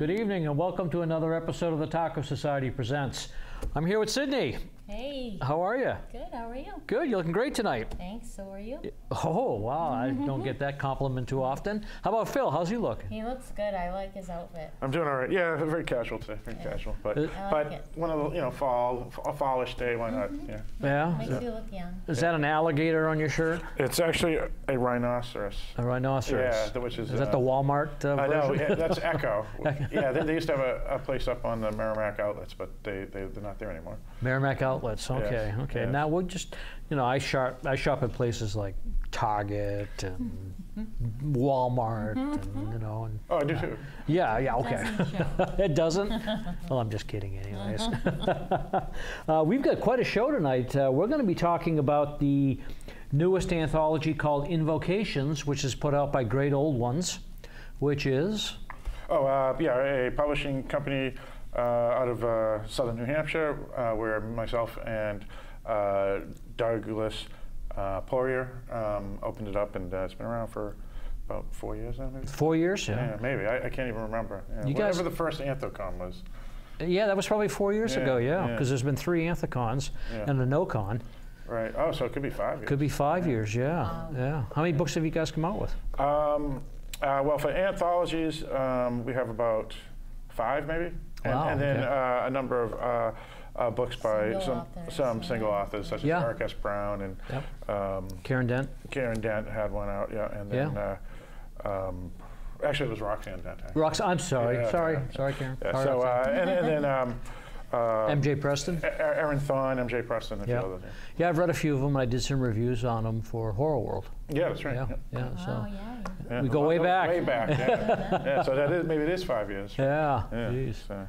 Good evening and welcome to another episode of the Taco Society Presents. I'm here with Sydney. Hey. How are you? Good, how are you? Good, you're looking great tonight. Thanks, so are you? Oh, wow, I don't get that compliment too often. How about Phil? How's he look? He looks good, I like his outfit. I'm doing all right. Yeah, very casual today, very casual. But one of the, a fallish day, why not? Yeah. Yeah? Makes you look young. Is that an alligator on your shirt? It's actually a rhinoceros. A rhinoceros? Yeah, which is... Is that the Walmart version? I know, yeah, that's Echo. Yeah, they used to have a place up on the Merrimack Outlets, but they're not there anymore. Merrimack Outlets, okay, yes, okay. Yes. Now we'll just, I shop at places like Target and Walmart and, and, Oh, I do too. Yeah, okay. It doesn't? Well, I'm just kidding anyways. We've got quite a show tonight. We're going to be talking about the newest anthology called Invocations, which is put out by Great Old Ones, which is? A publishing company out of southern New Hampshire, where myself and Douglas Poirier opened it up, and it's been around for about 4 years now, maybe? 4 years, yeah. Yeah, maybe. I can't even remember. Yeah. Whatever the first Anthocon was. Yeah, that was probably 4 years ago, yeah, because there's been 3 Anthocons and a no-con. Right. Oh, so it could be 5 years. Could be 5 years, yeah. Wow. Yeah. How many books have you guys come out with? Well, for anthologies, we have about 5 maybe. And then a number of books by some single authors, such as Eric S. Brown and Karen Dent. Karen Dent had one out, and then actually it was Roxanne Dent. I'm sorry, sorry, Karen. Yeah, so and then MJ Preston, Aaron Thorne, MJ Preston, and a few others. Yeah, I've read a few of them. I did some reviews on them for Horror World. Yeah, that's right. So we go way back. Way back. Yeah. So maybe it is 5 years. Yeah. Geez. So.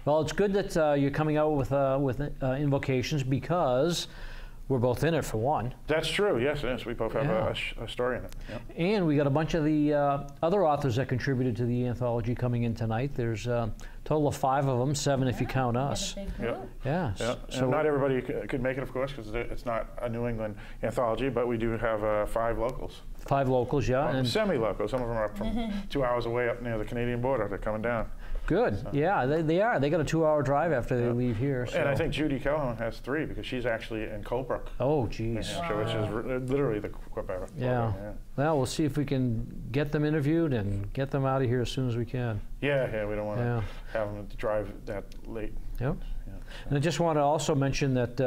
Well, it's good that you're coming out with Invocations, because we're both in it for one. That's true. Yes. We both have a story in it. Yep. And we got a bunch of the other authors that contributed to the anthology coming in tonight. There's a total of 5 of them, 7 if you count us. Yeah. So not everybody could make it, of course, because it's not a New England anthology, but we do have 5 locals. 5 locals, yeah. And semi-locals. Some of them are up from 2 hours away up near the Canadian border. They're coming down. Good. So. Yeah, they are. They got a 2-hour drive after they leave here. So. And I think Judy Calhoun has 3, because she's actually in Colebrook. Oh, geez. Which is literally the Quebec. Yeah. Well, we'll see if we can get them interviewed and get them out of here as soon as we can. Yeah. We don't want to have them drive that late. Yep. Yeah. And I just want to also mention that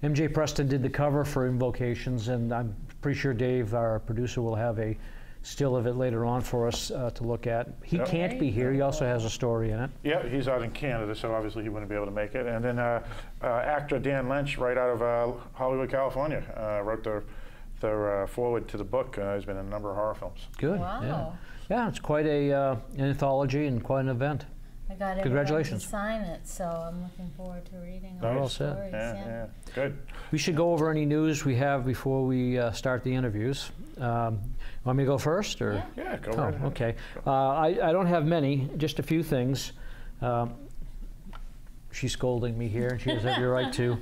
MJ Preston did the cover for Invocations, and I'm pretty sure Dave, our producer, will have a still of it later on for us to look at. He can't be here. He also has a story in it. Yeah, he's out in Canada, so obviously he wouldn't be able to make it. And then actor Dan Lynch, right out of Hollywood, California, wrote the foreword to the book. He's been in a number of horror films. Good. Wow. Yeah, it's quite an anthology and quite an event. I got Congratulations. To sign it, so I'm looking forward to reading all the stories. Yeah, good. We should go over any news we have before we start the interviews. Want me to go first? Or? Yeah, go right ahead. Okay. I don't have many, just a few things. She's scolding me here, and she has every right to.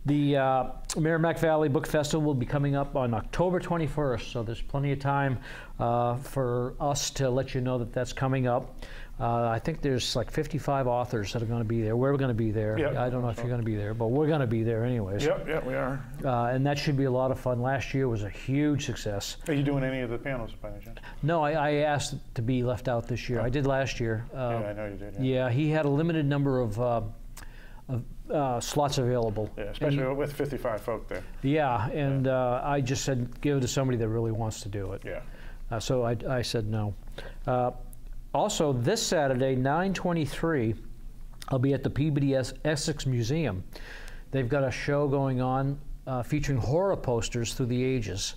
The Merrimack Valley Book Festival will be coming up on October 21st, so there's plenty of time for us to let you know that that's coming up. I think there's like 55 authors that are going to be there. We're going to be there. Yep. I don't know if you're going to be there, but we're going to be there anyways. Yep, we are. And that should be a lot of fun. Last year was a huge success. Are you doing any of the panels by any chance? No, I asked to be left out this year. I did last year. Yeah, I know you did. Yeah, he had a limited number of slots available. Yeah, especially with 55 folk there. Yeah, and I just said give it to somebody that really wants to do it. Yeah. So I said no. Also, this Saturday, 9/23, I'll be at the PBS Essex Museum. They've got a show going on featuring horror posters through the ages.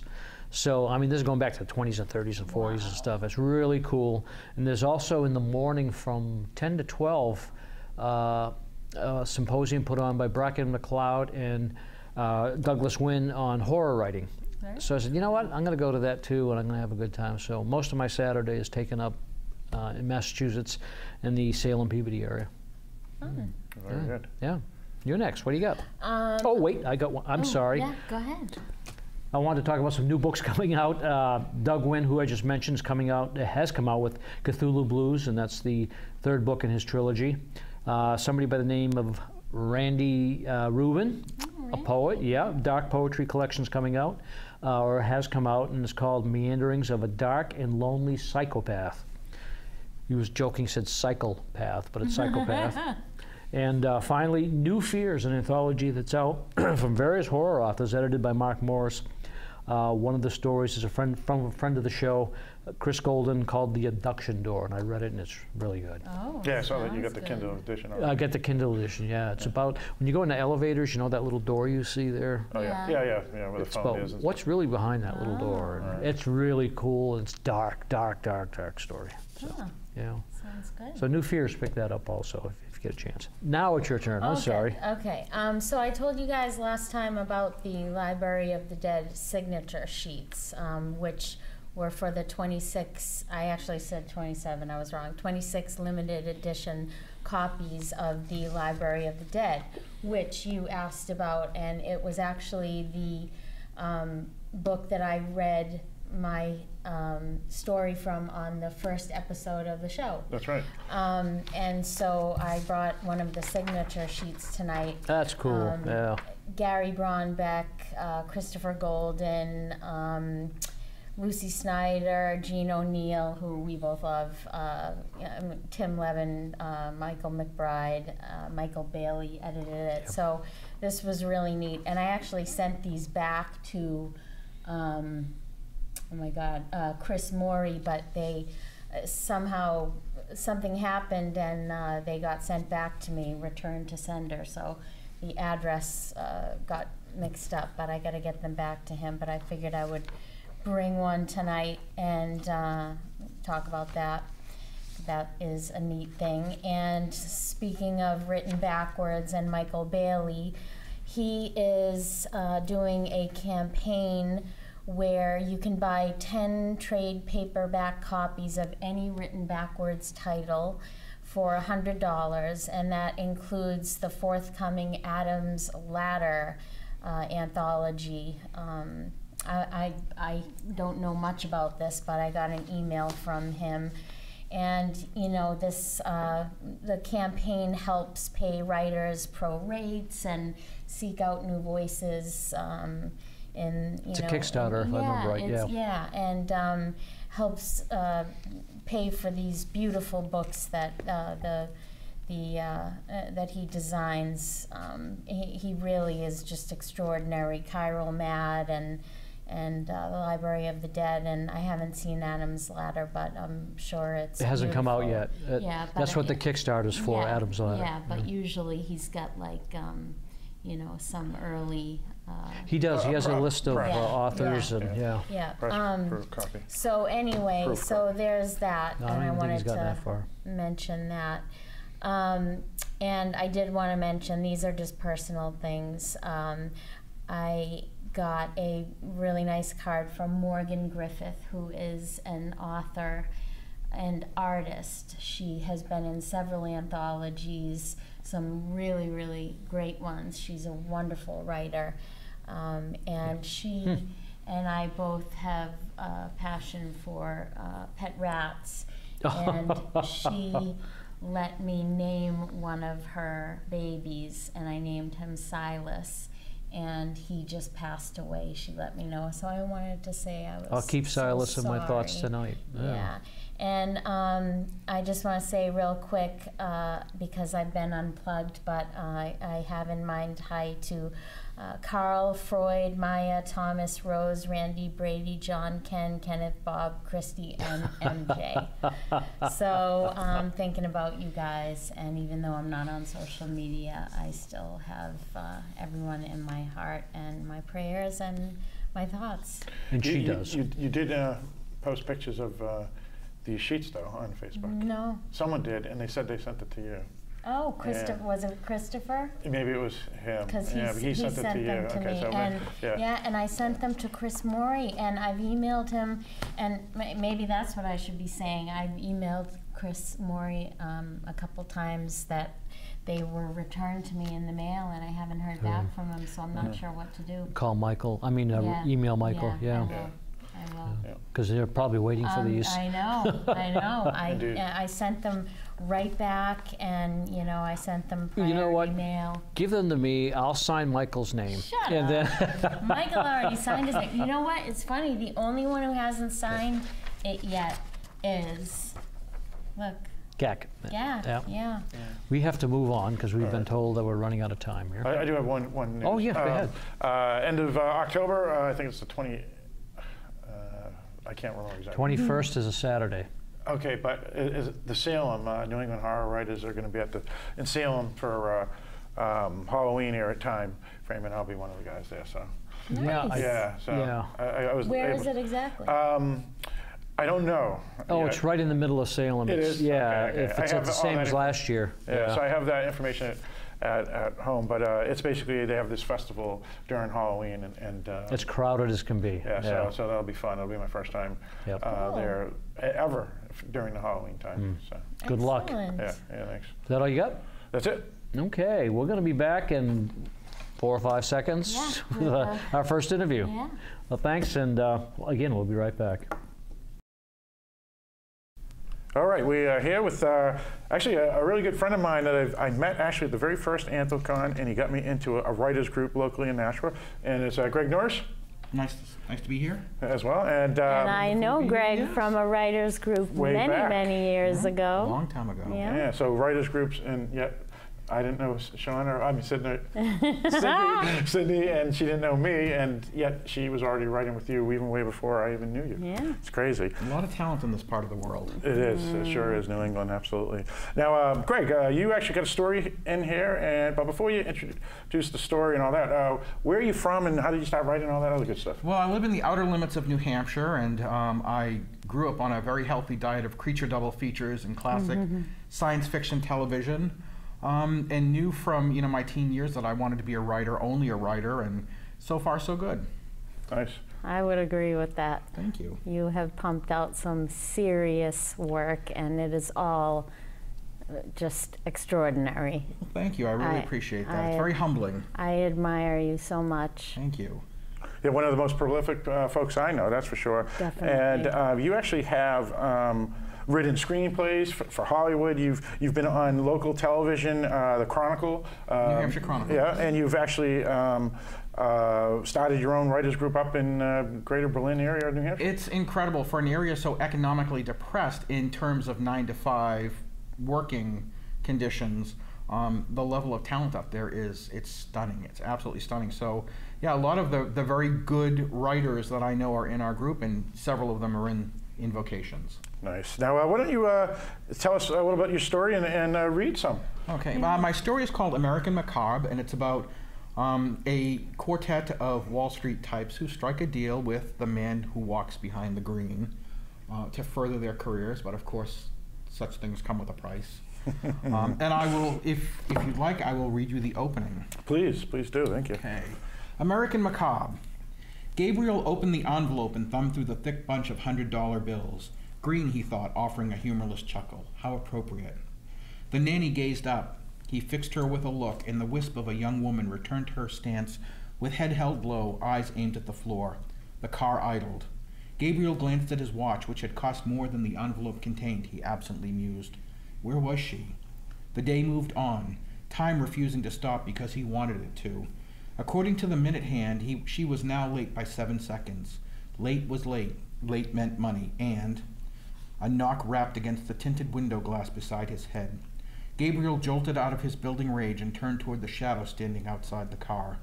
So, I mean, this is going back to the 20s and 30s and 40s and stuff. It's really cool. And there's also in the morning from 10 to 12, a symposium put on by Bracken McLeod and Douglas Wynn on horror writing. Right. So I said, you know what, I'm going to go to that too, and I'm going to have a good time. So most of my Saturday is taken up in Massachusetts and the Salem-Peabody area. Very good. Yeah. You're next. What do you got? Oh, wait, I got one. I'm sorry. Yeah, go ahead. I wanted to talk about some new books coming out. Doug Wynn, who I just mentioned, has come out with Cthulhu Blues, and that's the third book in his trilogy. Somebody by the name of Randy Rubin, a poet, dark poetry collection's coming out, or has come out, and it's called Meanderings of a Dark and Lonely Psychopath. He was joking, said psychopath, but it's psychopath. And finally, New Fears, an anthology that's out from various horror authors, edited by Mark Morris. One of the stories is from a friend of the show, Chris Golden, called The Abduction Door, and I read it, and it's really good. Oh, yeah, I saw that you got the Kindle edition. I get the Kindle edition, yeah. It's about, when you go into elevators, you know that little door you see there? Oh, yeah, where the phone is. What's really behind that little door. And it's really cool. It's dark story. So, sounds good. So New Fears, pick that up also if you get a chance. Now it's your turn. I'm sorry. Okay. So I told you guys last time about the Library of the Dead signature sheets, which were for the 26, I actually said 27, I was wrong, 26 limited edition copies of the Library of the Dead, which you asked about, and it was actually the book that I read my story from on the first episode of the show. That's right. And so I brought one of the signature sheets tonight. That's cool, yeah. Gary Braunbeck, Christopher Golden, Lucy Snyder, Gene O'Neill, who we both love, Tim Levin, Michael McBride, Michael Bailey edited it. Yep. So this was really neat. And I actually sent these back to, Chris Morey, but they somehow, something happened and they got sent back to me, returned to sender. So the address got mixed up, but I got to get them back to him. But I figured I would bring one tonight and talk about that. That is a neat thing. And speaking of written backwards and Michael Bailey, he is doing a campaign where you can buy 10 trade paperback copies of any written backwards title for $100, and that includes the forthcoming Adam's Ladder anthology. I don't know much about this, but I got an email from him. And you know, this the campaign helps pay writers pro rates and seek out new voices. It's a Kickstarter, if I remember right. Yeah, and helps pay for these beautiful books that that he designs. He really is just extraordinary. Chiral Mad and the Library of the Dead, and I haven't seen Adam's Ladder, but I'm sure it hasn't come out yet. That's what the Kickstarter's for, Adam's Ladder. Yeah, but usually he's got like, you know, some early. He does. He has a list of authors and copy. So anyway, there's that, and I wanted to mention that. And I did want to mention, these are just personal things. I got a really nice card from Morgan Griffith, who is an author and artist. She has been in several anthologies, some really, really great ones. She's a wonderful writer. And she and I both have a passion for pet rats. And she let me name one of her babies, and I named him Silas. And he just passed away. She let me know, so I wanted to say I was. I'll keep Silas so in my thoughts tonight. Yeah, and I just want to say real quick, because I've been unplugged, but I have in mind hi to Carl, Freud, Maya, Thomas, Rose, Randy, Brady, John, Ken, Kenneth, Bob, Christy, and MJ. So I'm thinking about you guys, and even though I'm not on social media, I still have everyone in my heart and my prayers and my thoughts. And she does. You did post pictures of these sheets, though, on Facebook. No. Someone did, and they said they sent it to you. Oh, Christopher, was it Christopher? Maybe it was him. Because he sent it to you. Them to me. So and and I sent them to Chris Morey, and I've emailed him, and maybe that's what I should be saying. I've emailed Chris Morey a couple times that they were returned to me in the mail, and I haven't heard back from them, so I'm not sure what to do. Call Michael. I mean, email Michael. Yeah. I will. Because they're probably waiting for these. I know. I sent them right back, and I sent them prior email. Give them to me. I'll sign Michael's name. Shut up. Then Michael already signed his name. You know what? It's funny. The only one who hasn't signed it yet is, look. Gak. Yeah. We have to move on because we've been told that we're running out of time here. I do have one news. Oh yeah, go ahead. End of October. I think it's the 20. I can't remember exactly. 21st is a Saturday. Okay, but is the Salem New England Horror Writers are going to be in Salem for Halloween here at time frame, and I'll be one of the guys there. So. Nice. I was. Where is it exactly? I don't know. Oh, it's right in the middle of Salem. It is? Yeah, Okay. if it's the same as last year. Yeah, so I have that information at home, but it's basically they have this festival during Halloween, and it's crowded as can be. Yeah, so that'll be fun. It'll be my first time there ever during the Halloween time. So. Good luck. Yeah, thanks. Is that all you got? That's it. Okay, we're going to be back in 4 or 5 seconds with our first interview. Yeah. Well, thanks, and again, we'll be right back. All right, we are here with actually a really good friend of mine that I met actually at the very first AnthoCon, and he got me into a writers group locally in Nashua, and it's Greg Norris. Nice to be here. As well, and I know Greg from a writers group many years ago. A long time ago. Yeah, so writers groups, and yet I didn't know Sean, Sydney, and she didn't know me, and yet she was already writing with you even way before I even knew you. Yeah. It's crazy. A lot of talent in this part of the world. It is. It sure is. New England, absolutely. Now, Greg, you actually got a story in here, but before you introduce the story and all that, where are you from, and how did you start writing all that other good stuff? Well, I live in the outer limits of New Hampshire, and I grew up on a very healthy diet of creature double features and classic science fiction television. And knew from my teen years that I wanted to be a writer, only a writer, and so far so good. Nice. I would agree with that. Thank you. You have pumped out some serious work, and it is all just extraordinary. Well, thank you. I really appreciate that. It's very humbling. I admire you so much. Thank you. Yeah, one of the most prolific folks I know, that's for sure. Definitely. And you actually have written screenplays for Hollywood. You've been on local television, the Chronicle. New Hampshire Chronicle. Yeah, and you've actually started your own writers group up in Greater Berlin area of New Hampshire. It's incredible for an area so economically depressed in terms of 9-to-5 working conditions. The level of talent up there it's stunning. It's absolutely stunning. So yeah, a lot of the very good writers that I know are in our group, and several of them are in Invocations. Nice. Now, why don't you tell us a little about your story and read some? Okay. My story is called American Macabre, and it's about a quartet of Wall Street types who strike a deal with the man who walks behind the green to further their careers, but of course, such things come with a price. And I will, if you'd like, I will read you the opening. Please do. Thank you. Okay. American Macabre. Gabriel opened the envelope and thumbed through the thick bunch of $100 bills. Green, he thought, offering a humorless chuckle. How appropriate. The nanny gazed up. He fixed her with a look, and the wisp of a young woman returned to her stance with head held low, eyes aimed at the floor. The car idled. Gabriel glanced at his watch, which had cost more than the envelope contained. He absently mused. Where was she? The day moved on, time refusing to stop because he wanted it to. According to the minute hand, she was now late by 7 seconds. Late was late. Late meant money, and a knock rapped against the tinted window glass beside his head. Gabriel jolted out of his building rage and turned toward the shadow standing outside the car.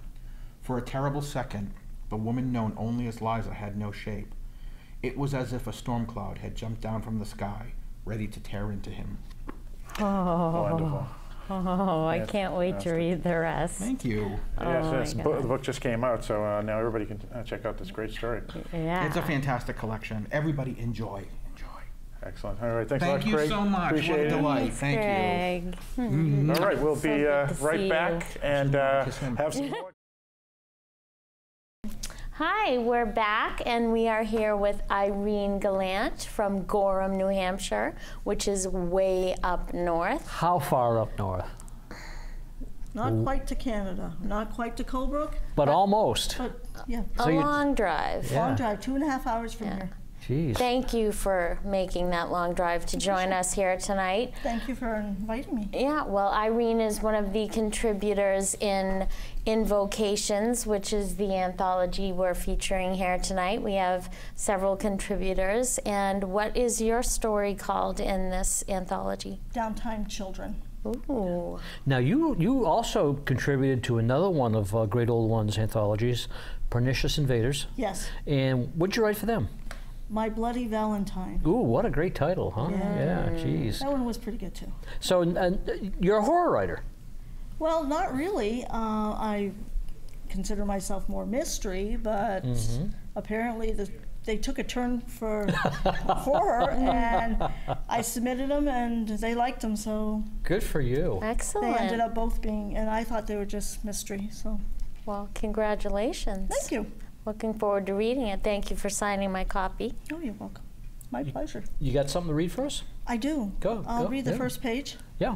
For a terrible second, the woman known only as Liza had no shape. It was as if a storm cloud had jumped down from the sky, ready to tear into him. Oh, wonderful. Oh, I can't wait to read the rest. Thank you. Yes, the book just came out, so now everybody can check out this great story. Yeah. It's a fantastic collection. Everybody enjoy. Excellent. All right, thanks a lot, Thank you Craig. so much. Appreciate What a it. delight. Thank you. All right, we'll be right back and have some more. Hi, we're back, and we are here with Irene Gallant from Gorham, New Hampshire, which is way up north. How far up north? Not quite to Canada, not quite to Colebrook. But almost. But, yeah. So a long drive. Yeah. Long drive, 2.5 hours from here. Jeez. Thank you for making that long drive to join us here tonight. Thank you for inviting me. Yeah, well, Irene is one of the contributors in Invocations, which is the anthology we're featuring here tonight. We have several contributors. And what is your story called in this anthology? Downtime Children. Ooh. Now, you also contributed to another one of Great Old Ones anthologies, Pernicious Invaders. Yes. And what'd you write for them? My Bloody Valentine. Ooh, what a great title, huh? Yeah, geez. That one was pretty good, too. So, you're a horror writer? Well, not really. I consider myself more mystery, but apparently they took a turn for horror, and I submitted them, and they liked them, so... Good for you. Excellent. They ended up both being, and I thought they were just mystery, so... Well, congratulations. Thank you. Looking forward to reading it. Thank you for signing my copy. Oh, you're welcome. My pleasure. You got something to read for us? I do. I'll read the first page. Yeah.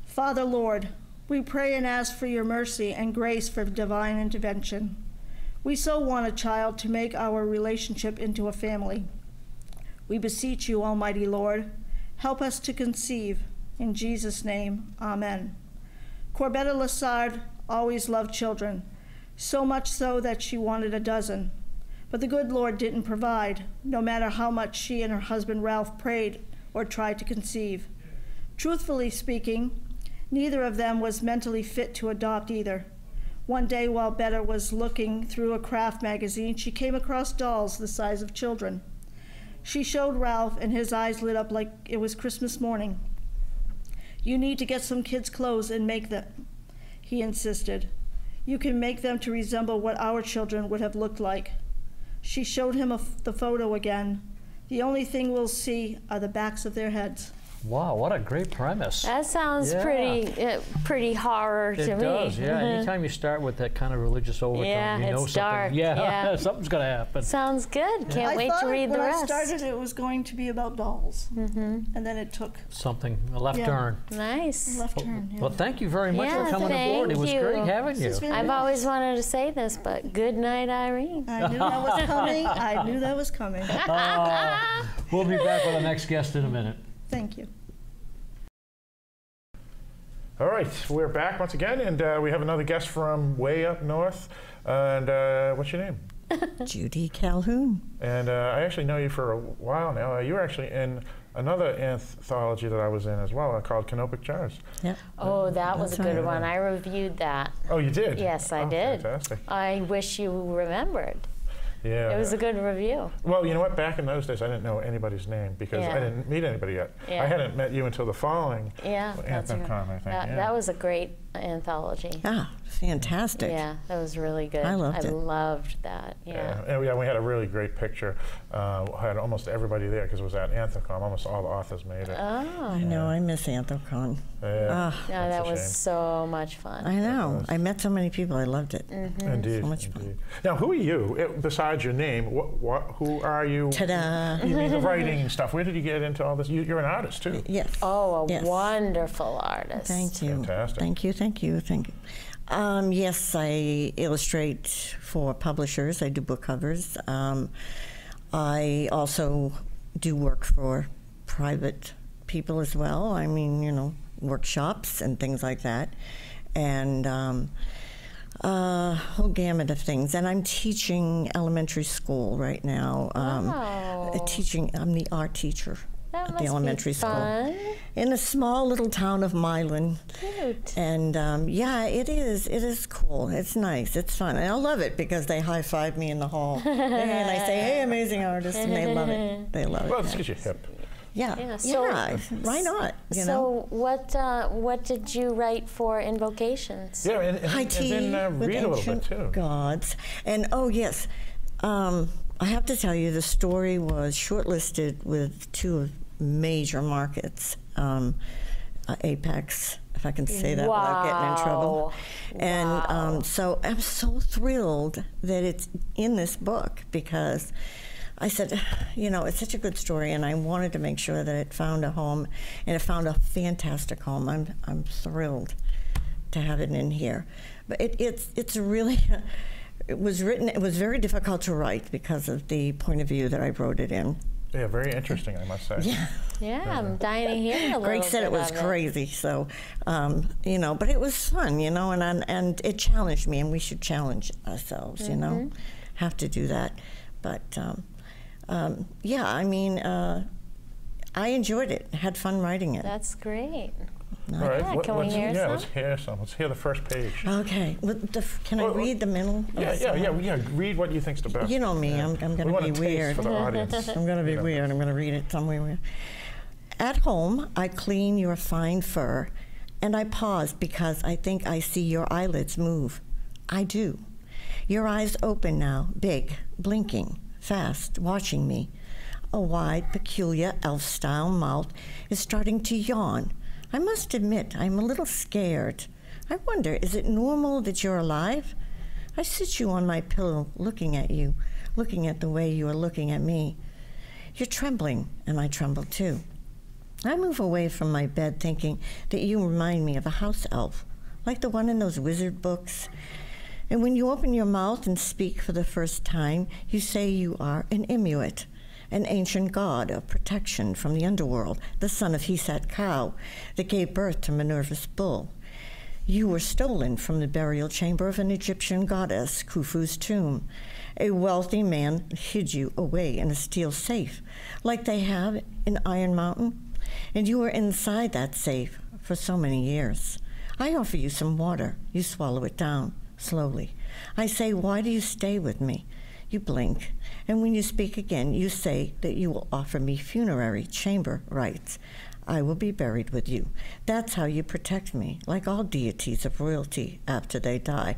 Father, Lord, we pray and ask for your mercy and grace for divine intervention. We so want a child to make our relationship into a family. We beseech you, Almighty Lord, help us to conceive. In Jesus' name, amen. Corbetta Lassard always loved children, so much so that she wanted a dozen. But the good Lord didn't provide, no matter how much she and her husband Ralph prayed or tried to conceive. Truthfully speaking, neither of them was mentally fit to adopt either. One day while Betta was looking through a craft magazine, she came across dolls the size of children. She showed Ralph, and his eyes lit up like it was Christmas morning. You need to get some kids' clothes and make them, he insisted. You can make them to resemble what our children would have looked like. She showed him the photo again. The only thing we'll see are the backs of their heads. Wow, what a great premise. That sounds pretty horror to me. It does, yeah. Anytime you start with that kind of religious overtone, you know it's something. Dark. Yeah, something's going to happen. Sounds good. Can't wait to read the rest. I started it was going to be about dolls, and then it took something, a left turn. Nice. A left turn, Well, thank you very much for coming aboard. It was great having you. I've always wanted to say this, but good night, Irene. I knew that was coming. I knew that was coming. We'll be back with our next guest in a minute. Thank you. All right, we're back once again, and we have another guest from way up north. And what's your name? Judy Calhoun. And I actually know you for a while now. You were actually in another anthology that I was in as well, called Canopic Jars. Yeah. Oh, that was a good one. I reviewed that. Oh, you did? Yes, I did. Fantastic. I wish you remembered. Yeah. It was a good review. Well, you know what? Back in those days, I didn't know anybody's name because I didn't meet anybody yet. I hadn't met you until the following AnthemCon, I think. That was a great anthology. Ah, fantastic. Yeah, that was really good. I loved it. I loved that. Yeah. And we had a really great picture. Had almost everybody there because it was at AnthemCon. Almost all the authors made it. Oh. I know. I miss AnthemCon. Yeah. Yeah, that was so much fun. I know. I met so many people. I loved it. Indeed. So much fun. Now, who are you? Besides your name, who are you? Ta-da! You mean the writing and stuff. Where did you get into all this? You're an artist too. Yes. Oh, a wonderful artist. Thank you. Fantastic. Thank you. Thank you. Thank you. Yes, I illustrate for publishers. I do book covers. I also do work for private people as well. I mean, you know, workshops and things like that. And a whole gamut of things. And I'm teaching elementary school right now. I'm the art teacher at the elementary school. In a small little town of Milan. Cute. And yeah, it is cool. It's nice. It's fun. And I love it because they high-five me in the hall. And I say, hey, amazing artist. And they love it. They love it. Well, it's because you're hip. Yeah. So, why not? You know? What did you write for Invocations? Yeah, and then read a little bit too. Gods. And oh yes, I have to tell you, the story was shortlisted with 2 major markets, Apex, if I can say that without getting in trouble. And so I'm so thrilled that it's in this book because I said, you know, it's such a good story, and I wanted to make sure that it found a home, and it found a fantastic home. I'm thrilled to have it in here. But it's really, it was very difficult to write because of the point of view that I wrote it in. Yeah, very interesting, I must say. Yeah. Yeah, I'm dying to hear a little Greg said it was crazy, so, you know, but it was fun, you know, and it challenged me, and we should challenge ourselves, you know, have to do that. But, yeah, I mean, I enjoyed it, had fun writing it. That's great. All right, Yeah, can we hear some? let's hear some. Let's hear the first page. Okay, can I read the middle? Yeah. Read what you think's the best. You know me, I'm going to be weird. For the audience. I'm going to be weird. I'm going to read it somewhere weird. At home, I clean your fine fur, and I pause because I think I see your eyelids move. I do. Your eyes open now, big, blinking, fast, watching me. A wide, peculiar elf-style mouth is starting to yawn. I must admit, I'm a little scared. I wonder, is it normal that you're alive? I sit you on my pillow, looking at you, looking at the way you are looking at me. You're trembling, and I tremble too. I move away from my bed thinking that you remind me of a house elf, like the one in those wizard books. And when you open your mouth and speak for the first time, you say you are an Inuit, an ancient god of protection from the underworld, the son of Hesat Cow that gave birth to Minerva's bull. You were stolen from the burial chamber of an Egyptian goddess, Khufu's tomb. A wealthy man hid you away in a steel safe, like they have in Iron Mountain, and you were inside that safe for so many years. I offer you some water. You swallow it down, slowly. I say, why do you stay with me? You blink, and when you speak again, you say that you will offer me funerary chamber rites. I will be buried with you. That's how you protect me, like all deities of royalty after they die.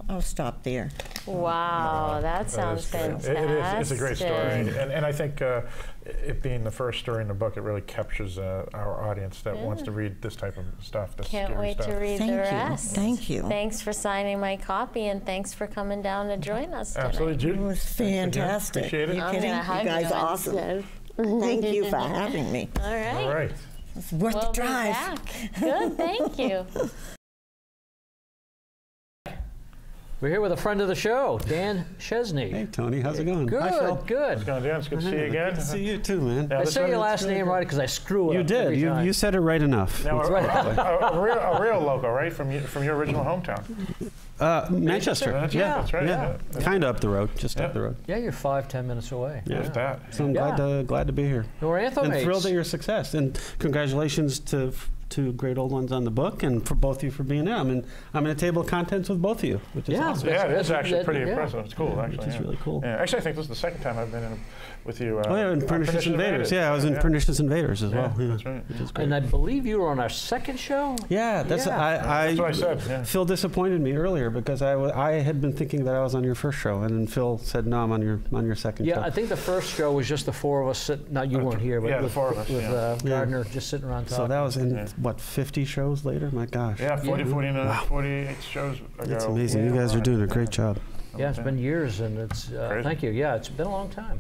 I'll stop there. Wow, that sounds fantastic. It's a great story. And I think it being the first story in the book, it really captures our audience that wants to read this type of stuff. Can't wait to read the rest. Thank you. Thanks for signing my copy, and thanks for coming down to join us tonight. Absolutely, Judy. It was fantastic. Appreciate it. Are you kidding? You guys are awesome. Thank you for having me. All right. All right. It's worth the drive. Good, thank you. We're here with a friend of the show, Dan Chesney. Hey, Tony. How's it going? Good, Hi, Phil. good. It's going, Dan. It's good to see you again. Good to see you too, man. I say your last name right because I screw it up. You did. Every time. You said it right enough. Now, a real local, right? From your original hometown. Manchester. Yeah, that's right. Yeah. Kind of up the road, just up the road. Yeah, you're 5-10 minutes away. Yeah. That. So I'm glad to be here. We're Anthem and thrilled at your success. And congratulations to great old ones on the book, and for both of you for being there. I'm in a table of contents with both of you, which is awesome. Yeah, it is actually pretty impressive. It's cool, actually. It's really cool. Yeah. Actually, I think this is the second time I've been in with you. in Pernicious Invaders. Yeah, I was in Pernicious Invaders as well. Yeah, that's right. Which is great. And I believe you were on our second show? Yeah, that's what I said. Yeah. Phil disappointed me earlier because I had been thinking that I was on your first show, and then Phil said, no, I'm on your second show. Yeah, I think the first show was just the four of us sitting, not you weren't here, but the four of us, with Gardner just sitting around talking. So that was in, 50 shows later? My gosh. Yeah, 48 shows ago. That's amazing. You guys are doing a great job. Yeah, it's been years, and it's, thank you. Yeah, it's been a long time.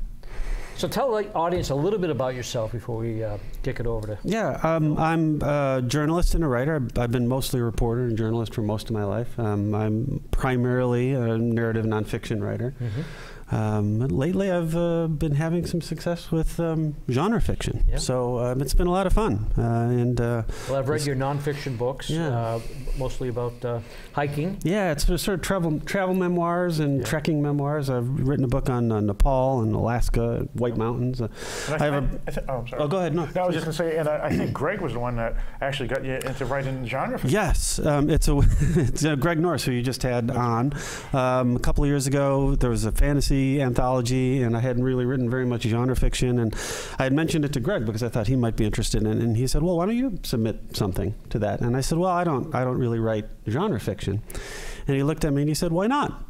So tell the audience a little bit about yourself before we kick it over to... Yeah, I'm a journalist and a writer. I've been mostly a reporter and journalist for most of my life. I'm primarily a narrative nonfiction writer. Lately, I've been having some success with genre fiction. Yeah. So it's been a lot of fun. Well, I've read your nonfiction books, mostly about hiking. Yeah, it's sort of travel memoirs and trekking memoirs. I've written a book on Nepal and Alaska, White Mountains. I'm sorry. Oh, go ahead. No, I was just going to say, and I think Greg was the one that actually got you into writing genre fiction. Yes, it's Greg Norris, who you just had on. A couple of years ago, there was a fantasy anthology, and I hadn't really written very much genre fiction, and I had mentioned it to Greg because I thought he might be interested in it, and he said, well, why don't you submit something to that? And I said, well, I don't really write genre fiction. And he looked at me and he said, why not?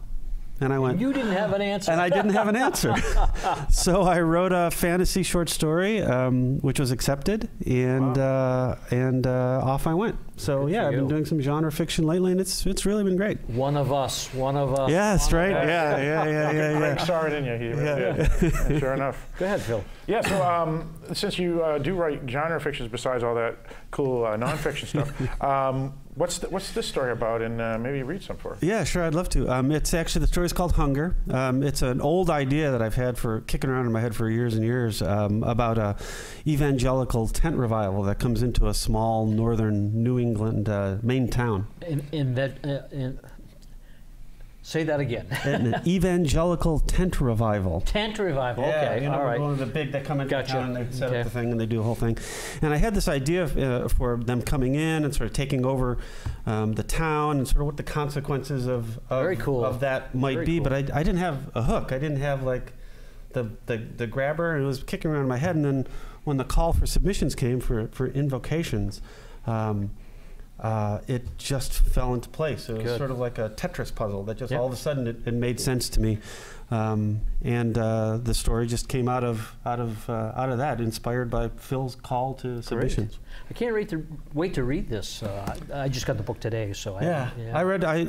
And I went, you didn't have an answer. And I didn't have an answer. So I wrote a fantasy short story, which was accepted, and off I went. So yeah, I've been doing some genre fiction lately, and it's really been great. One of us. Yes, right. Yeah. Greg saw it in you. He really did. Sure enough. Go ahead, Phil. Yeah. So since you do write genre fictions besides all that cool nonfiction stuff, What's this story about? And maybe read some for us. Yeah, sure, I'd love to. It's actually, the story's called Hunger. It's an old idea that I've had for kicking around in my head for years and years about a evangelical tent revival that comes into a small northern New England Maine town. Say that again. An evangelical tent revival. Tent revival, okay, you know, all right. One of the big that come into town and they set okay. up the thing and they do a whole thing. And I had this idea for them coming in and sort of taking over the town and sort of what the consequences of Very cool. of that might Very be. cool. But I didn't have a hook. I didn't have like the grabber, and it was kicking around in my head. And then when the call for submissions came for Invocations, it just fell into place. It was sort of like a Tetris puzzle that just all of a sudden it made sense to me, and the story just came out of that, inspired by Phil's call to submissions. Great. I can't wait to read this. I just got the book today, so I read. I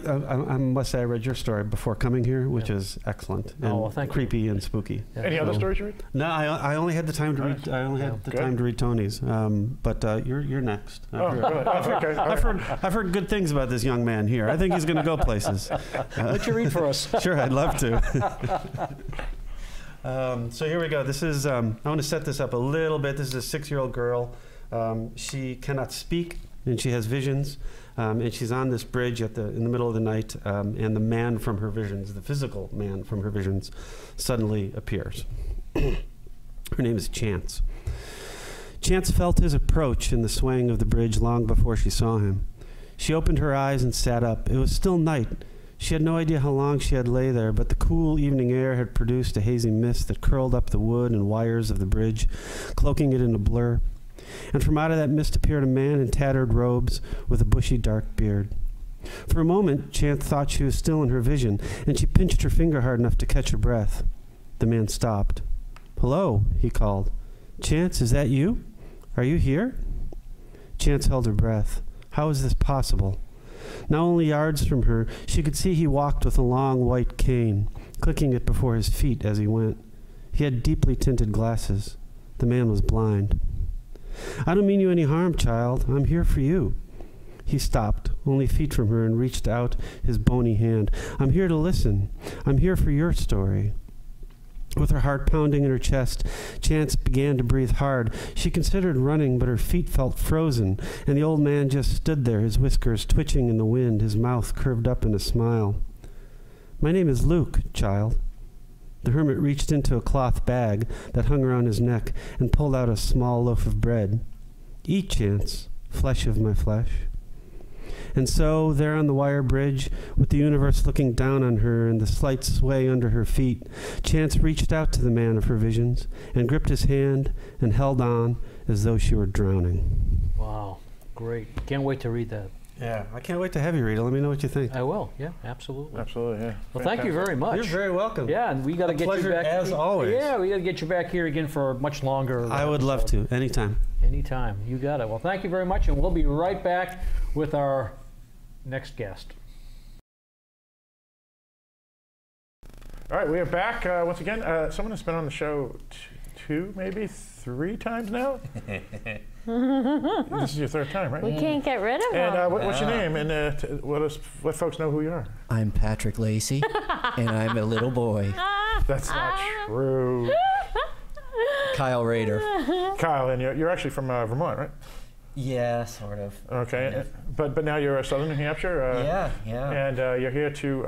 must say I read your story before coming here, which is excellent and well, thank creepy you. and spooky. Yeah. Any other stories you read? No, I only had the time to read. I only had the time to read Tony's. But you're next. I've heard good things about this young man here. I think he's going to go places. What you read for us? Sure, I'd love to. So here we go. This is. I want to set this up a little bit. This is a 6-year-old girl. She cannot speak, and she has visions. And she's on this bridge in the middle of the night, and the man from her visions, the physical man from her visions, suddenly appears. Her name is Chance. Chance felt his approach in the swaying of the bridge long before she saw him. She opened her eyes and sat up. It was still night. She had no idea how long she had lay there, but the cool evening air had produced a hazy mist that curled up the wood and wires of the bridge, cloaking it in a blur. And from out of that mist appeared a man in tattered robes with a bushy dark beard. For a moment, Chance thought she was still in her vision, and she pinched her finger hard enough to catch her breath. The man stopped. "Hello," he called. "Chance, is that you? Are you here?" Chance held her breath. How was this possible? Now only yards from her, she could see he walked with a long white cane, clicking it before his feet as he went. He had deeply tinted glasses. The man was blind. "I don't mean you any harm, child. I'm here for you." He stopped, only feet from her, and reached out his bony hand. "I'm here to listen. I'm here for your story." With her heart pounding in her chest, Chance began to breathe hard. She considered running, but her feet felt frozen, and the old man just stood there, his whiskers twitching in the wind, his mouth curved up in a smile. "My name is Luke, child." The hermit reached into a cloth bag that hung around his neck and pulled out a small loaf of bread. "Eat, Chance, flesh of my flesh." And so, there on the wire bridge, with the universe looking down on her and the slight sway under her feet, Chance reached out to the man of her visions and gripped his hand and held on as though she were drowning. Wow, great. Can't wait to read that. Yeah, I can't wait to have you read it. Let me know what you think. I will, yeah, absolutely. Absolutely, yeah. Well, thank you very much. You're very welcome. Yeah, and we got to get you back. As always. Yeah, we got to get you back here again for much longer. I would love to, anytime. Anytime, you got it. Well, thank you very much, and we'll be right back with our next guest. All right, we are back once again. Someone has been on the show two, maybe 3 times now. This is your 3rd time, right? We can't get rid of him. And what's your name? And let folks know who you are. I'm Patrick Lacey, and I'm a little boy. That's not true. Kyle Rader. Kyle, and you're actually from Vermont, right? Yeah, sort of. Okay, Kind of. but now you're Southern New Hampshire. Yeah. And you're here to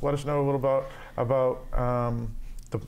let us know a little about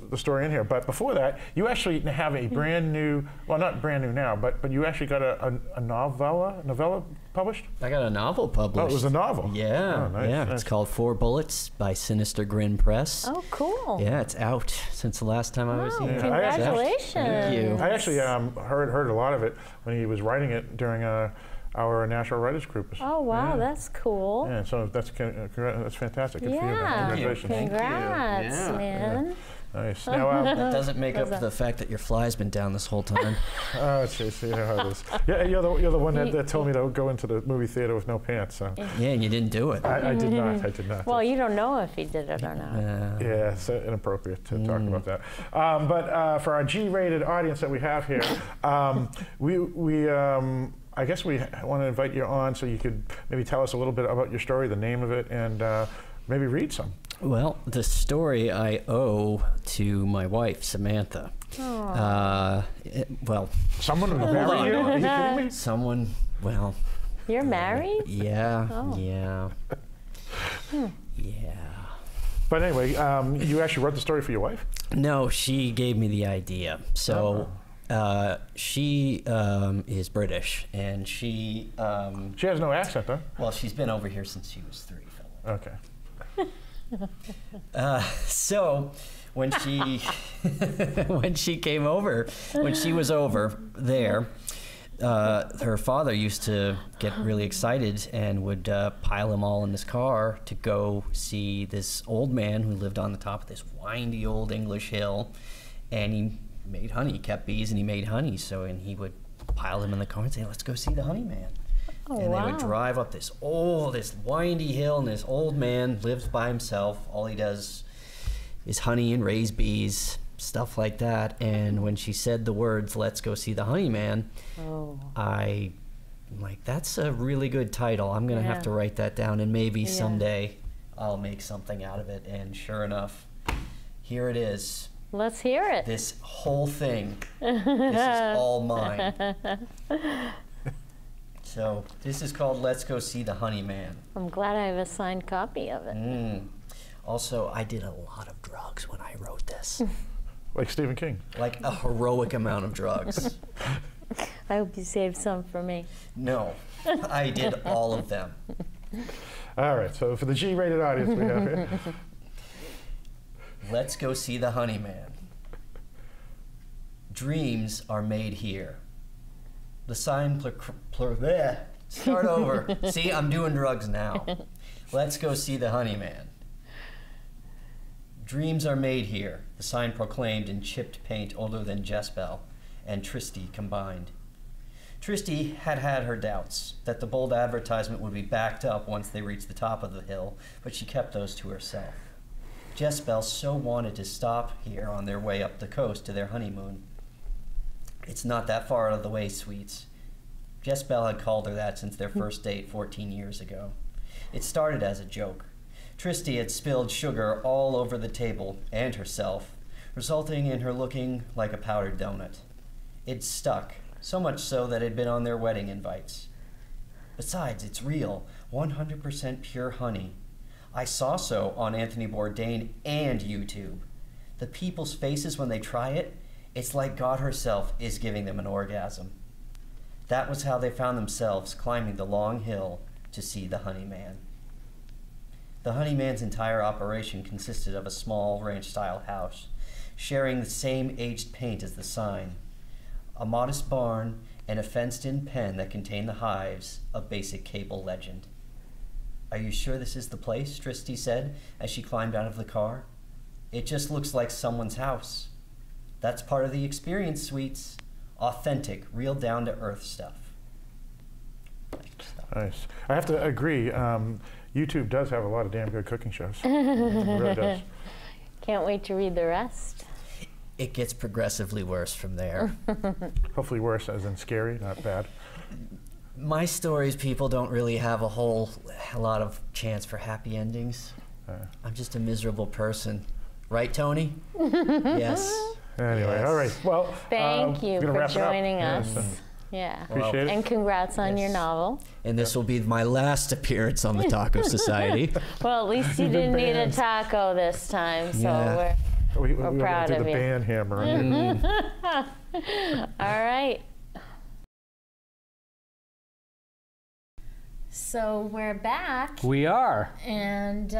the story in here. But before that, you actually have a brand new, well, not brand new now, but you actually got a novella published? I got a novel published. Oh, it was a novel? Yeah, Oh, nice, yeah. nice. It's called 4 Bullets by Sinister Grin Press. Oh, cool. Yeah, it's out since the last time I was Wow, here. congratulations. Thank you. I actually heard a lot of it when he was writing it during our National Writers Group. Oh, wow, Yeah. that's cool. Yeah, so that's fantastic. Good for you, man. Yeah, Congratulations. congrats, Yeah. man. Nice. Now, That doesn't make up for the fact that your fly's been down this whole time. you know how it is. Yeah, you're the one that told me to go into the movie theater with no pants. So. Yeah, and you didn't do it. I did not. I did not. Well, you don't know if he did it or not. Yeah, it's inappropriate to talk about that. But for our G-rated audience that we have here, I guess we want to invite you on so you could maybe tell us a little bit about your story, the name of it, and maybe read some. Well, the story I owe to my wife, Samantha. Well, someone married you? Are you kidding me? Someone, well. You're married? Yeah, oh. Yeah. Yeah. But anyway, you actually wrote the story for your wife? No, she gave me the idea. So she is British, and she has no accent, though. Well, she's been over here since she was 3. Okay. So when she when she came over, when she was over there, her father used to get really excited and would pile them all in this car to go see this old man who lived on the top of this windy old English hill, and he made honey. He kept bees and he made honey. So, and he would pile them in the car and say, "Let's go see the honey man." Oh, and wow. they would drive up this windy hill, and this old man lives by himself. All he does is honey and raise bees, stuff like that. And when she said the words, "Let's go see the honey man," I'm like, that's a really good title. I'm going to have to write that down, and maybe someday I'll make something out of it. And sure enough, here it is. Let's hear it. This whole thing. This is all mine. So this is called Let's Go See the Honey Man. I'm glad I have a signed copy of it. Also, I did a lot of drugs when I wrote this. Like Stephen King. Like a heroic amount of drugs. I hope you saved some for me. No, I did all of them. All right, so for the G-rated audience we have here. Let's go see the honey man. Dreams are made here. The sign start over. See, I'm doing drugs now. Let's go see the honey man. Dreams are made here, the sign proclaimed in chipped paint older than Jezebel and Tristy combined. Tristy had her doubts that the bold advertisement would be backed up once they reached the top of the hill, but she kept those to herself. Jezebel so wanted to stop here on their way up the coast to their honeymoon. It's not that far out of the way, sweets. Jezebel had called her that since their first date 14 years ago. It started as a joke. Tristy had spilled sugar all over the table and herself, resulting in her looking like a powdered donut. It stuck, so much so that it had been on their wedding invites. Besides, it's real, 100% pure honey. I saw so on Anthony Bourdain and YouTube. The people's faces when they try it, it's like God herself is giving them an orgasm. That was how they found themselves climbing the long hill to see the honey man. The honey man's entire operation consisted of a small ranch-style house, sharing the same aged paint as the sign, a modest barn, and a fenced-in pen that contained the hives of basic cable legend. "Are you sure this is the place?" Tristy said as she climbed out of the car. "It just looks like someone's house." That's part of the experience, sweets. Authentic, real down-to-earth stuff. Nice. I have to agree. YouTube does have a lot of damn good cooking shows. It really does. Can't wait to read the rest. It gets progressively worse from there. Hopefully worse as in scary, not bad. My stories, people don't really have a lot of chance for happy endings. I'm just a miserable person. Right, Tony? Yes. Anyway, yes. All right. Well, thank you for joining us. Yes. Yeah. Appreciate it. And congrats on your novel. And this will be my last appearance on the Taco Society. Well, at least you didn't need a taco this time, so we're proud of you. The band hammer. All right. So we're back. We are. And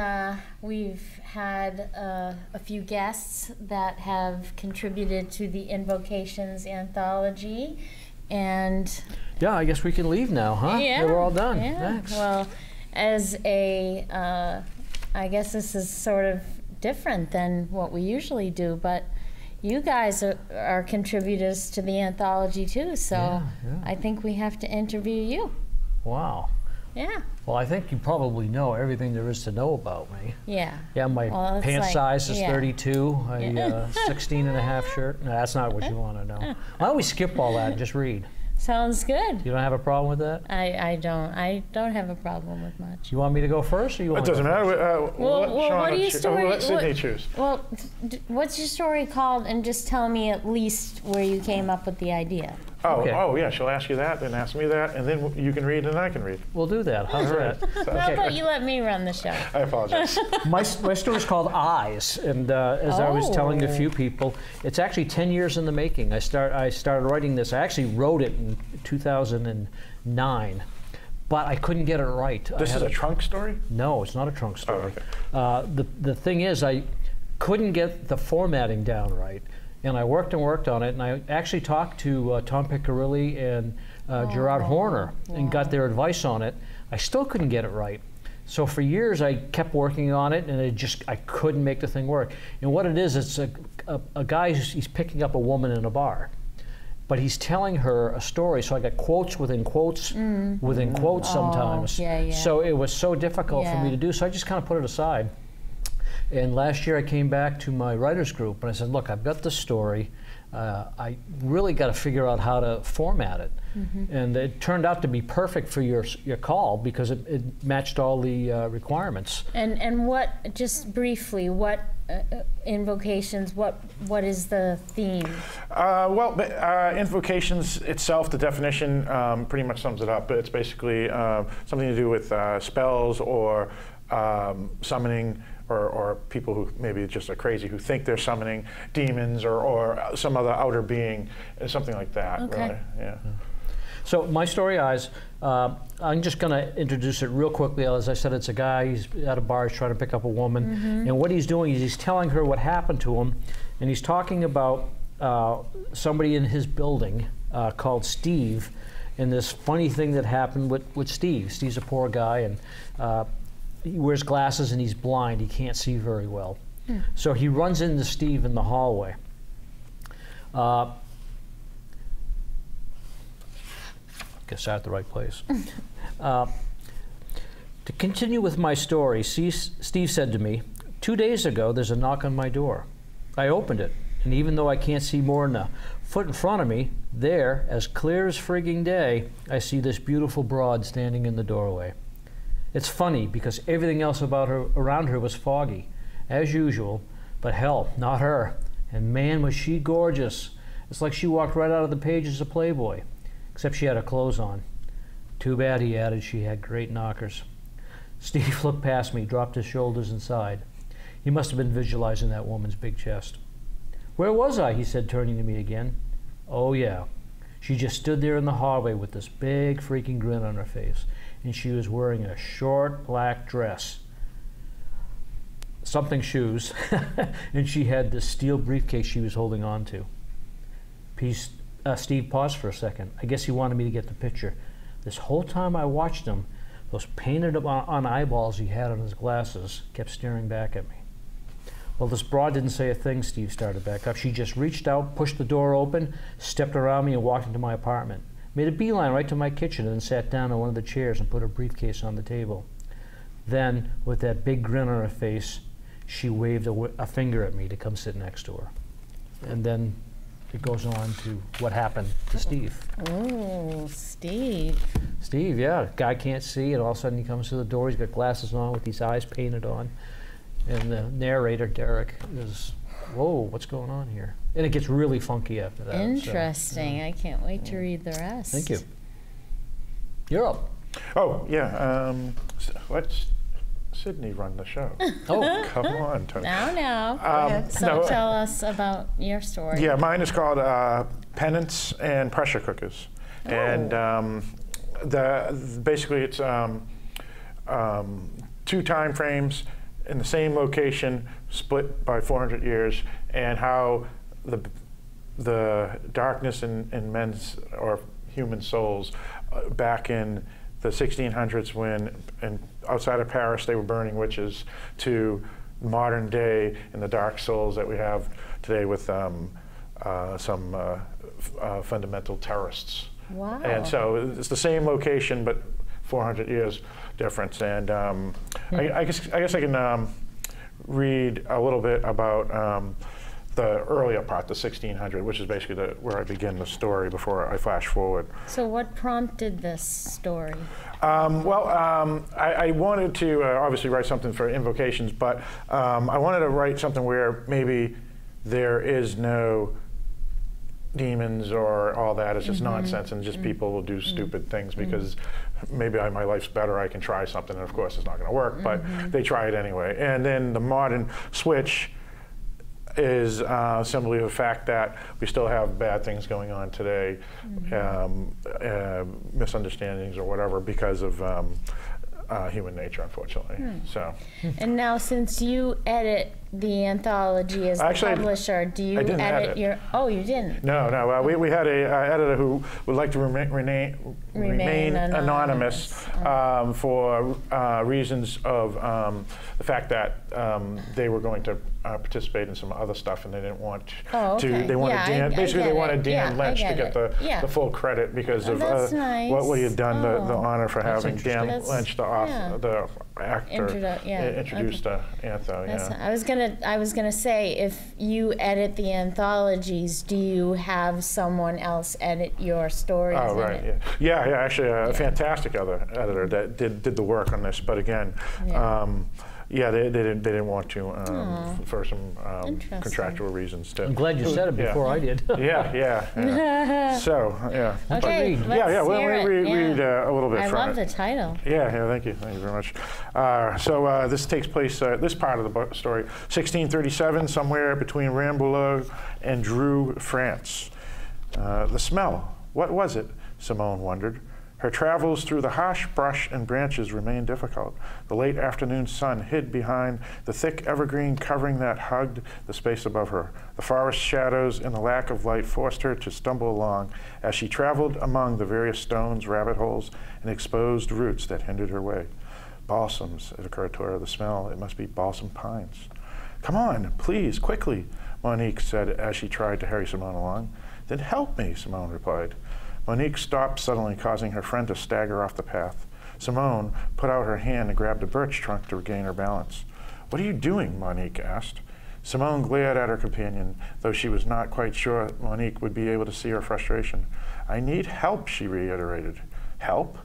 we've had a few guests that have contributed to the Invocations Anthology. And yeah, I guess we can leave now, huh? Yeah, we're all done. Yeah. Thanks. Well, as I guess this is sort of different than what we usually do, but you guys are contributors to the anthology too, so I think we have to interview you. Wow. Yeah. Well, I think you probably know everything there is to know about me. Yeah. Yeah, my pant size is 32, a 16 and a half shirt. No, that's not what you want to know. Why don't we skip all that and just read? Sounds good. You don't have a problem with that? I don't have a problem with much. You want me to go first, or you want? It doesn't matter. What do you story? Let Sydney choose. Well, what's your story called? And just tell me at least where you came up with the idea. Oh, okay. Oh, yeah. She'll ask you that, then ask me that, and then you can read and I can read. We'll do that. How's that? How about you let me run the show? I apologize. My story's called Eyes, and as I was telling a few people, it's actually 10 years in the making. I started writing this. I actually wrote it in 2009, but I couldn't get it right. This is a trunk story? No, it's not a trunk story. Oh, okay. The thing is, I couldn't get the formatting down right. And I worked and worked on it, and I actually talked to Tom Piccirilli and Gerard Horner and got their advice on it. I still couldn't get it right. So for years I kept working on it, and I couldn't make the thing work. And what it is, it's a guy, he's picking up a woman in a bar. But he's telling her a story, so I got quotes within quotes within quotes sometimes. Yeah. So it was so difficult for me to do, so I just kind of put it aside. And last year I came back to my writers group and I said, look, I've got this story. I really got to figure out how to format it. And it turned out to be perfect for your call because it matched all the requirements. And what, just briefly, what Invocations, what is the theme? Invocations itself, the definition pretty much sums it up. It's basically something to do with spells or summoning, or people who maybe just are crazy who think they're summoning demons or some other outer being, something like that. Okay. Really. Yeah. So my story, Eyes, I'm just going to introduce it real quickly. As I said, it's a guy, he's at a bar, he's trying to pick up a woman. And what he's doing is he's telling her what happened to him, and he's talking about somebody in his building called Steve, and this funny thing that happened with Steve. Steve's a poor guy, and he wears glasses and he's blind. He can't see very well. So he runs into Steve in the hallway. Guess I'm at the right place. To continue with my story, Steve said to me, 2 days ago, there's a knock on my door. I opened it, and even though I can't see more than a foot in front of me, there, as clear as frigging day, I see this beautiful broad standing in the doorway. It's funny because everything else about her, around her was foggy, as usual, but hell, not her. And man, was she gorgeous. It's like she walked right out of the pages of Playboy, except she had her clothes on. Too bad, he added, she had great knockers. Steve looked past me, dropped his shoulders and sighed. He must have been visualizing that woman's big chest. Where was I? He said, turning to me again. Oh yeah. She just stood there in the hallway with this big freaking grin on her face, and she was wearing a short black dress, something shoes, and she had this steel briefcase she was holding on to. Steve paused for a second. I guess he wanted me to get the picture. This whole time I watched him, those painted on eyeballs he had on his glasses kept staring back at me. Well, this broad didn't say a thing. Steve started back up. She just reached out, pushed the door open, stepped around me and walked into my apartment. Made a beeline right to my kitchen and then sat down on one of the chairs and put her briefcase on the table. Then, with that big grin on her face, she waved a finger at me to come sit next to her. And then it goes on to what happened to Steve. Oh, Steve. Steve, yeah. Guy can't see, and all of a sudden he comes to the door. He's got glasses on with these eyes painted on. And the narrator, Derek, is, whoa, what's going on here? And it gets really funky after that. Interesting. So, yeah. I can't wait to read the rest. Thank you. You're up. Oh, yeah. Let's Sydney run the show. Oh, come on, Tony. Now. So tell us about your story. Yeah, mine is called Penance and Pressure Cookers. Oh. And basically it's 2 time frames in the same location, split by 400 years, and how the darkness in men's or human souls back in the 1600s when outside of Paris they were burning witches, to modern day and the dark souls that we have today with some fundamental terrorists. Wow. And so it's the same location but 400 years difference. And I guess I can read a little bit about the earlier part, the 1600, which is basically where I begin the story before I flash forward. So what prompted this story? I wanted to obviously write something for Invocations, but I wanted to write something where maybe there is no demons or all that. It's just nonsense, and just people will do stupid things because maybe my life's better, I can try something, and of course it's not going to work, but they try it anyway. And then the modern switch is simply the fact that we still have bad things going on today, misunderstandings or whatever, because of human nature, unfortunately. So. And now, since you edit the anthology as the publisher, do you edit your? Oh, you didn't. No. We had a editor who would like to remain anonymous for reasons of the fact that they were going to participate in some other stuff, and they didn't want to. They wanted they wanted Dan Lynch to get the full credit because of what he had done, the honor for having Dan Lynch, the actor, introduced Antho. I was gonna say, if you edit the anthologies, do you have someone else edit your stories? Oh, right. Yeah. Actually, a fantastic other editor that did the work on this, but again. They didn't want to for some contractual reasons. I'm glad you said it before I did. So, Okay, let's read a little bit from it. I love the title. Thank you very much. This takes place, this part of the story, 1637, somewhere between Rambouillet and Dreux, France. The smell, what was it? Simone wondered. Her travels through the harsh brush and branches remained difficult. The late afternoon sun hid behind the thick evergreen covering that hugged the space above her. The forest shadows and the lack of light forced her to stumble along as she traveled among the various stones, rabbit holes, and exposed roots that hindered her way. Balsams, it occurred to her, the smell, it must be balsam pines. Come on, please, quickly, Monique said as she tried to hurry Simone along. Then help me, Simone replied. Monique stopped suddenly, causing her friend to stagger off the path. Simone put out her hand and grabbed a birch trunk to regain her balance. What are you doing? Monique asked. Simone glared at her companion, though she was not quite sure Monique would be able to see her frustration. I need help, she reiterated. Help?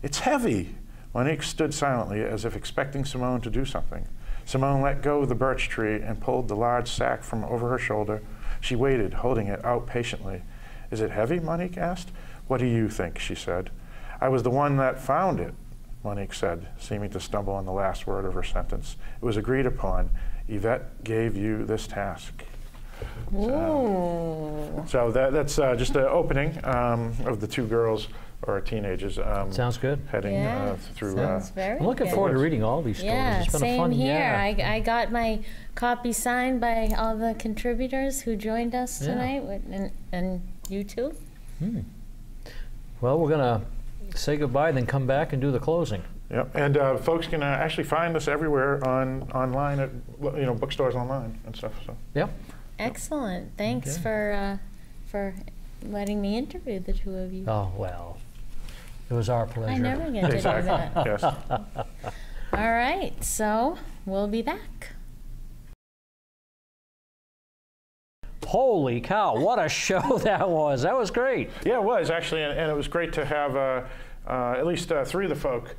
It's heavy. Monique stood silently, as if expecting Simone to do something. Simone let go of the birch tree and pulled the large sack from over her shoulder. She waited, holding it out patiently. Is it heavy? Monique asked. What do you think? She said. I was the one that found it, Monique said, seeming to stumble on the last word of her sentence. It was agreed upon. Yvette gave you this task. So that's just the opening of the two girls, or teenagers. Sounds good. Heading through. I'm looking forward to reading all these stories. Yeah, it's been same a fun, here. I got my copy signed by all the contributors who joined us tonight, and you too. Well, we're going to say goodbye, then come back and do the closing. Yep, and folks can actually find us everywhere online at bookstores online and stuff. So. Yep. Excellent. Thanks for letting me interview the two of you. Oh well, it was our pleasure. I never get to do that. Yes. All right, so we'll be back. Holy cow, what a show that was. That was great. Yeah, it was actually, and it was great to have at least three of the folk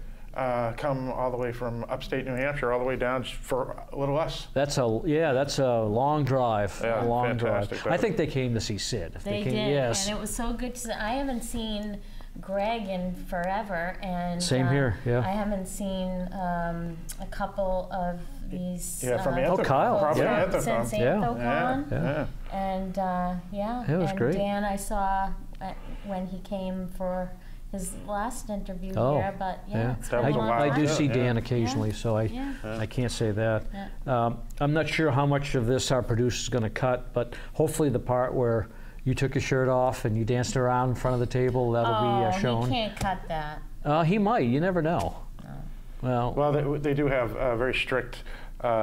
come all the way from upstate New Hampshire all the way down for a little us. That's a long drive. Yeah, a long fantastic. drive. I think they came to see Sid. They did, yes. and it was so good to. I haven't seen Greg in forever, and same here. Yeah. I haven't seen a couple of these. Yeah, from Antho. Kyle. Probably Antho. Since Antho gone. Yeah. And it was great. Dan, I saw when he came for his last interview here, but it's been a long I do time. see Dan occasionally, so I can't say that. I'm not sure how much of this our producer's going to cut, but hopefully the part where you took your shirt off and you danced around in front of the table, that'll be shown. He can't cut that. He might. You never know. Oh. Well, they do have very strict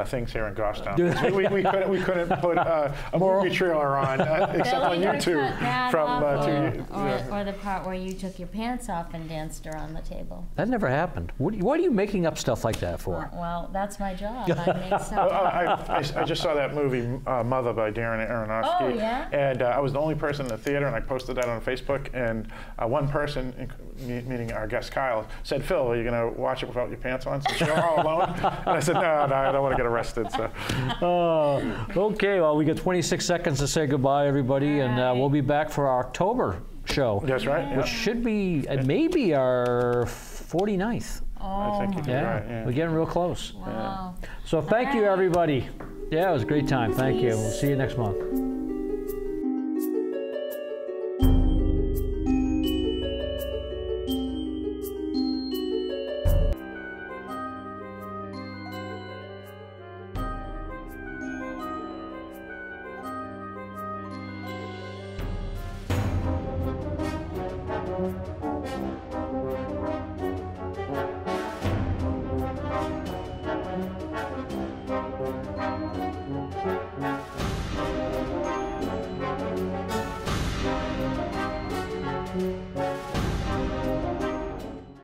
things here in Goffstown. we couldn't put a movie trailer on except on YouTube from or the part where you took your pants off and danced around the table. That never happened. What are you making up stuff like that for? Well, that's my job. I make stuff. I just saw that movie Mother by Darren Aronofsky. Oh, yeah? And I was the only person in the theater, and I posted that on Facebook. And one person, meaning our guest Kyle, said, "Phil, are you going to watch it without your pants on since you're all alone?" And I said, no, I don't want to get arrested. So. Okay, well, we got 26 seconds to say goodbye, everybody, and we'll be back for our October show. That's right. Which should be maybe our 49th. Oh, I think you're right. Yeah. We're getting real close. Wow. So thank you, everybody. Yeah, it was a great time. Thank you. We'll see you next month.